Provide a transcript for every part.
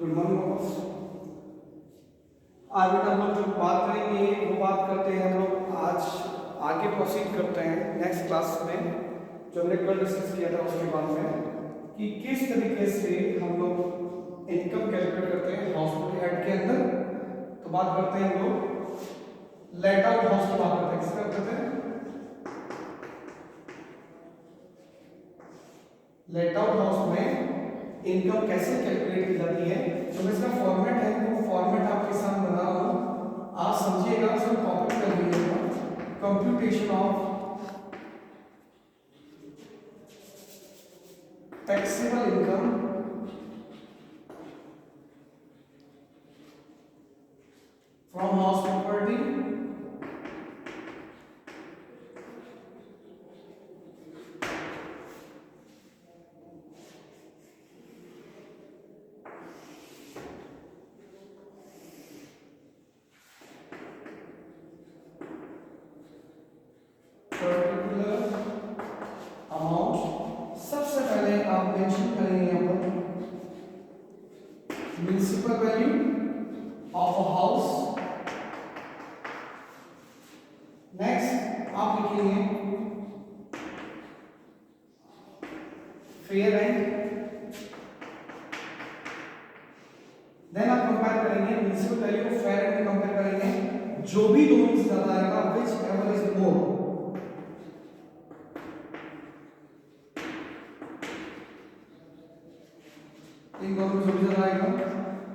Good morning. आज बेटा हम लोग जो बात करेंगे वो बात करते हैं हम लोग आज आगे प्रोसीड करते हैं नेक्स्ट क्लास में जो हमने कल डिस्कस किया था उसके बाद में कि किस तरीके से हम लोग इनकम कैलकुलेट करते हैं हॉस्पिटल हेड के अंदर। तो बात करते हैं हम लोग लेट आउट हाउस की बात करते हैं। किसका करते हैं? लेट आउट हाउस में इनकम कैसे कैलकुलेट की जाती है। तो इसका फॉर्मेट है वो फॉर्मेट आपके सामने बना रहा हूं, आप समझिएगा, सब कॉपी कर लीजिएगा। Computation of taxable income from house property particular amount. सबसे पहले आप मेंशन करेंगे यहाँ पर municipal value of a house. Next आप लिखेंगे फेयर रेंट। देन आप कंपेयर करेंगे म्युनिसिपल वैल्यू को फेयर रेंट में कंपेयर करेंगे, जो भी दोनों से ज्यादा आएगा विच एवर इज मोर, इन दोनों में जो भी ज्यादा आएगा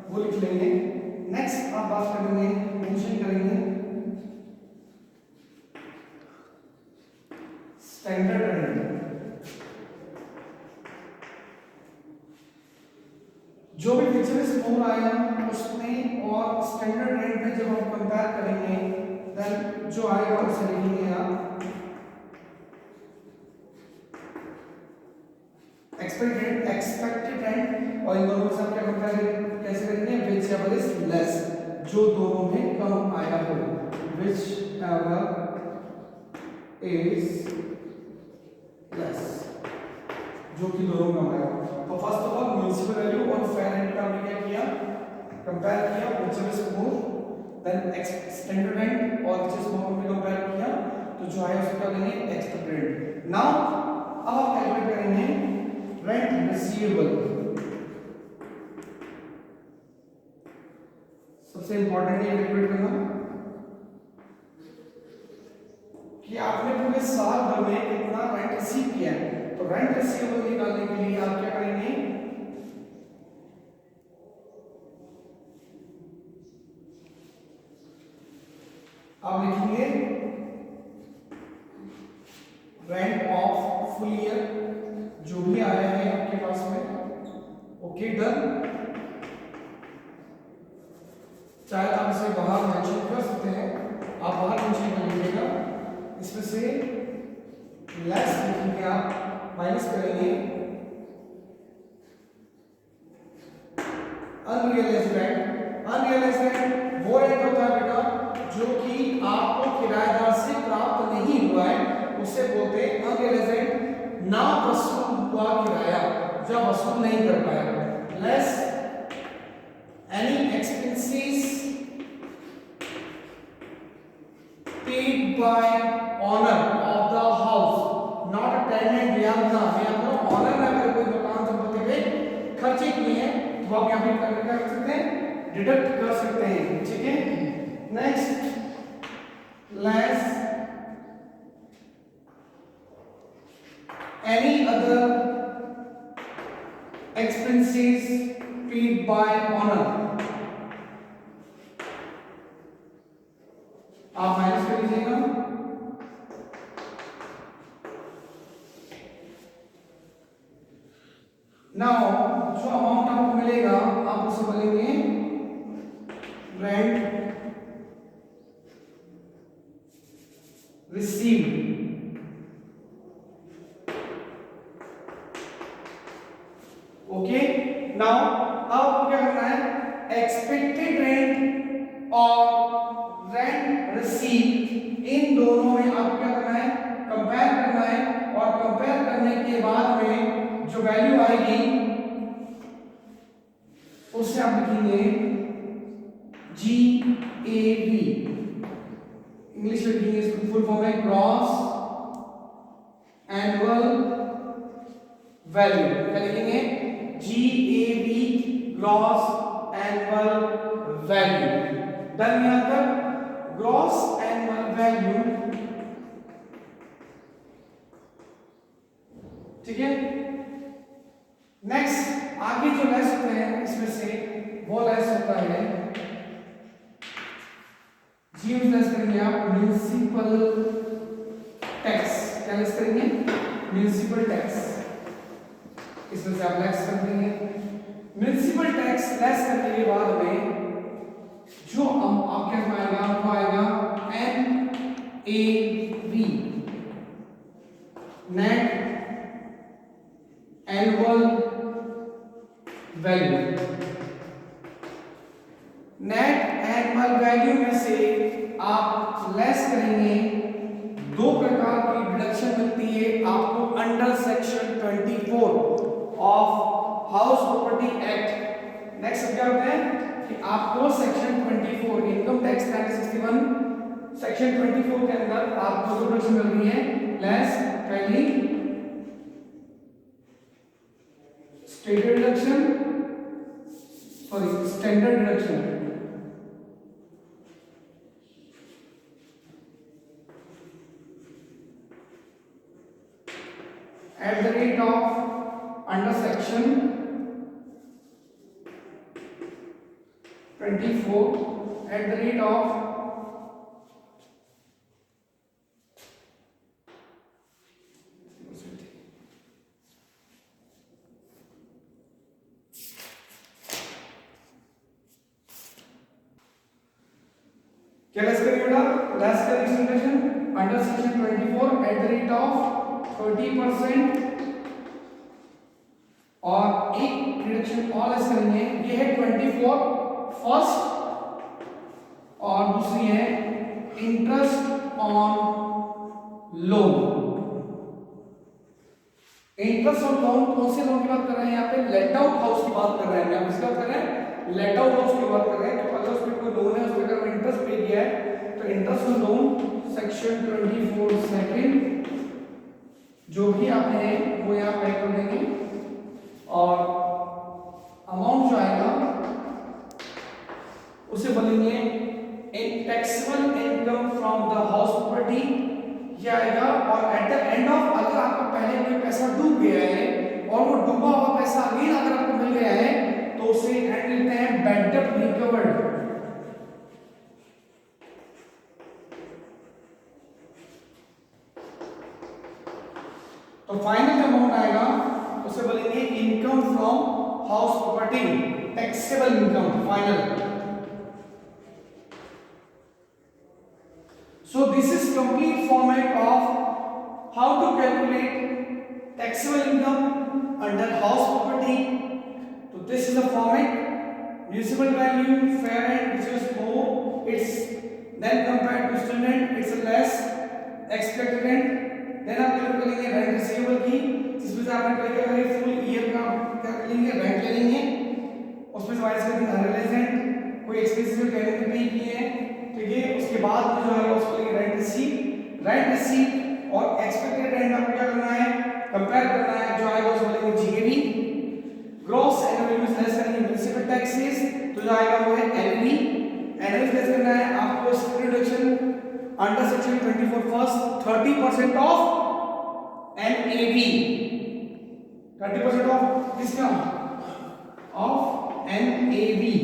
वो लिख लेंगे। नेक्स्ट आप बात करेंगे मेंशन करेंगे स्टैंडर्ड रेंट। जो भी फीचर्स मोर आएगा उसमें और स्टैंडर्ड रेंट में जब हम कंपेयर करेंगे देन जो आएगा उसे लिखेंगे आप एक्सपेक्टेड रेंट। और इन दोनों से आप क्या कंपेयर कैसे करेंगे? विच एवर इज लेस, जो दोनों में कम आया हो, विच एवर इज लेस, जो कि दोनों में आया हो। तो first of all municipal value और फेयर रेंट का हमने क्या किया? कंपेयर किया, whichever is more, then standard rent और विच इज मोर हमने कंपेयर किया, तो जो आया उसको क्या लेंगे? Expected rent. नाउ अब आप कैलकुलेट करेंगे रेंट रिसीवेबल। सबसे इंपॉर्टेंट ये कैलकुलेट करना कि आपने पूरे साल भर में कितना रेंट रिसीव किया है। तो रेंट रिसीवेबल निकालने के लिए आप क्या करेंगे? आप लिखेंगे रेंट ऑफ फुल ईयर, जो भी आया है आपके पास में। Okay done. चाहे आप इसे बाहर मेंशन कर सकते हैं, आप बाहर मेंशन कर लीजिएगा। इसमें से लेस लिखेंगे, आप माइनस करेंगे अनरियलाइज्ड रेंट। अनरियलाइज्ड रेंट वो रेंट होता है बेटा जो कि आपको किराएदार से प्राप्त नहीं हुआ है, उसे बोलते हैं अनरियलाइज्ड रेंट। ना वसूल हुआ किराया, जो वसूल नहीं कर पाया। Less any expenses paid by owner of the house, not a tenant। ध्यान ऑनर ने अगर कोई दुकान संपत्ति पे खर्चे किए हैं तो आप यहाँ पे क्या कर सकते हैं? डिडक्ट कर सकते हैं। ठीक है। Next less any other expenses paid by owner, आप माइनस कर लीजिएगा। नाउ जो अमाउंट आपको मिलेगा आप उसे बोलेंगे रेंट रिसीव। ओके। नाउ अब क्या करना है? एक्सपेक्टेड रेंट और रेंट रिसीव, इन दोनों में आप क्या करना है? कंपेयर करना है। और कंपेयर करने के बाद में जो वैल्यू आएगी उससे आप लिखेंगे GAV, इंग्लिश में लिखेंगे इसको फुल फॉर्म है ग्रॉस एनुअल वैल्यू। क्या लिखेंगे? GAV, gross annual value. Done यहां तक ग्रॉस एनुअल वैल्यू, ठीक है। नेक्स्ट आगे जो लेस होते हैं इसमें से वो लेस होता है जीएम लेस करेंगे आप म्युनिसिपल टैक्स। क्या लेस करेंगे? Municipal tax. इसमें से आप लेस कर देंगे। म्युनिसिपल टैक्स लेस करने के बाद में जो हम आपके पास आएगा वो आएगा NAV, net annual value. Net annual value में से आप लेस करेंगे, दो प्रकार की डिडक्शन मिलती है आपको under section 24 of house property act. Next क्या होता है कि आपको सेक्शन 24 इनकम टैक्स 61 सेक्शन 24 के अंदर आपको दो डिडक्शन मिल रही है लेस। पहली stated deduction, sorry standard deduction. At the rate of under section 24 at the rate of क्या लेस करेंगे बेटा? लेस करेंगे under section 24 at the rate of 30% और एक डिडक्शन और लेस करेंगे, ये है 24 फर्स्ट और दूसरी है interest on loan. Interest on loan कौन से लोन की बात कर रहे हैं? यहाँ पे लेट आउट हाउस की बात कर रहे हैं। हम इसका कर रहे हैं लेट आउट हाउस की बात कर रहे हैं। तो अगर उसमें कोई लोन है उस पर अगर इंटरेस्ट पे किया है तो interest on loan section 24 second जो भी आप है वो यहाँ पे कर देंगे और अमाउंट जो आएगा उसे बोलेंगे taxable income from the house property, ये आएगा। और एट द एंड ऑफ अगर आपको पहले कोई पैसा डूब गया है और वो डूबा हुआ पैसा अगेन अगर आपको मिल गया है तो उसे एंड लेते हैं बैड डेट रिकवर्ड। तो फाइनल अमाउंट आएगा उसे बोलेंगे income from house property, taxable income final. So this is complete format of how to calculate taxable income under house property. So this is the format: municipal value, fair rent, which is more, it's then compared to standard, it's a less expected rent. Then आप क्या करेंगे rent receivable की, जिसमें से आपने क्या करेंगे full year का क्या करेंगे रेंट ले लेंगे, उसमें से माइनस करेंगे अनरियलाइज्ड रेंट, कोई एक्सपेंसेस जो टेनेंट पे किए हैं, ठीक है। उसके बाद जो है उसको लेंगे रेंट रिसीट और एक्सपेक्टेड रेंट आपको क्या करना है कंपेयर करना है, जो आएगा उसको लेंगे GAV. Gross annual income less करेंगे म्युनिसिपल टैक्सेस, तो जो आएगा वो है एनवी। एनवी लेस करना है आपको state deduction under section 24 first 30% of NAV, 30% of किसका of NAV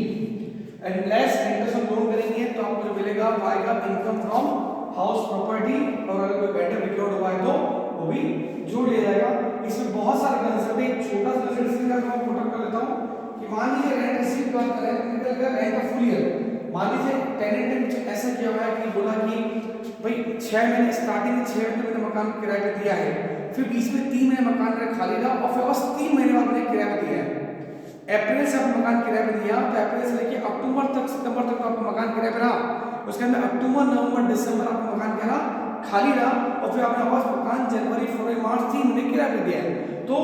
and less interest on loan करेंगे तो आपको जो मिलेगा वो आएगा इनकम फ्रॉम हाउस प्रॉपर्टी। और अगर कोई बेटर रिकॉर्ड हुआ है तो वो भी जोड़ लिया जाएगा। इसमें बहुत सारे कंसेप्ट है, एक छोटा सा कंसेप्ट का मैं फोटो कर लेता हूं कि मान लीजिए रेंट रिसीव की बात करें तो निकल गया रेंट ऑफ फुल ईयर। मान लीजिए टेनेंट ने कुछ ऐसा किया हुआ है कि बोला कि भाई 6 महीने स्टार्टिंग में 6 महीने मैंने मकान किराए पे दिया है, फिर बीच में 3 महीने मकान मेरा खाली रहा और फिर बस 3 महीने बाद मैंने किराए पे दिया है। अप्रैल से आपने मकान किराए पे दिया तो अप्रैल से लेके अक्टूबर तक सितंबर तक तो आपका मकान किराए पे रहा, उसके अंदर अक्टूबर नवंबर दिसंबर आपका मकान क्या रहा खाली रहा और फिर आपने वापस मकान जनवरी फरवरी मार्च 3 महीने किराए पे दिया है। तो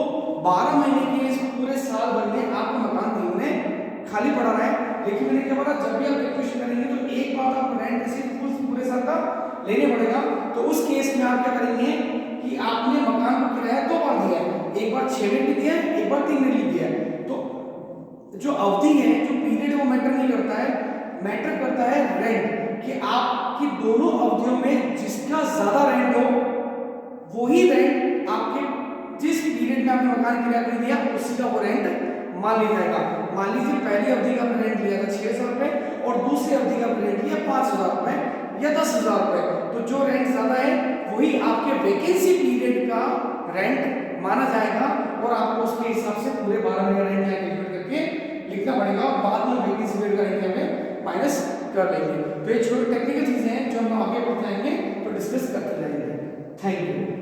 12 महीने के इस पूरे साल भर में आपका मकान 3 महीने खाली पड़ा रहा है रेंट रिसीव पूरे साल का लेने पड़ेगा। तो उस केस में आप क्या करेंगे कि आपने मकान को किराया 2 बार दिया है, एक बार 6 महीने दिया है, एक बार 3 महीने दिया है। तो जो अवधि है, जो पीरियड, वो मैटर नहीं करता है, मैटर करता है रेंट, कि आपकी दोनों अवधियों में जिसका ज्यादा रेंट हो वही रेंट आपके जिस पीरियड में आपने मकान किराया पे दिया उसी का वो रेंट मान लिया जाएगा। मान लीजिए पहली अवधि का आपने रेंट लिया था 600 रुपए और दूसरी अवधि का आपने रेंट लिया 5000 रुपए या 10,000 रुपए, तो जो रेंट ज्यादा है वही आपके वैकेंसी पीरियड का रेंट माना जाएगा और आपको उसके हिसाब से पूरे 12 महीने रेंट कैलकुलेट करके लिखना पड़ेगा और बाद में वैकेंसी पीरियड का रेंट हमें माइनस कर लेंगे। तो ये छोटी टेक्निकल चीजें हैं जो हम आगे बढ़ जाएंगे तो डिस्कस करते जाएंगे। Thank you.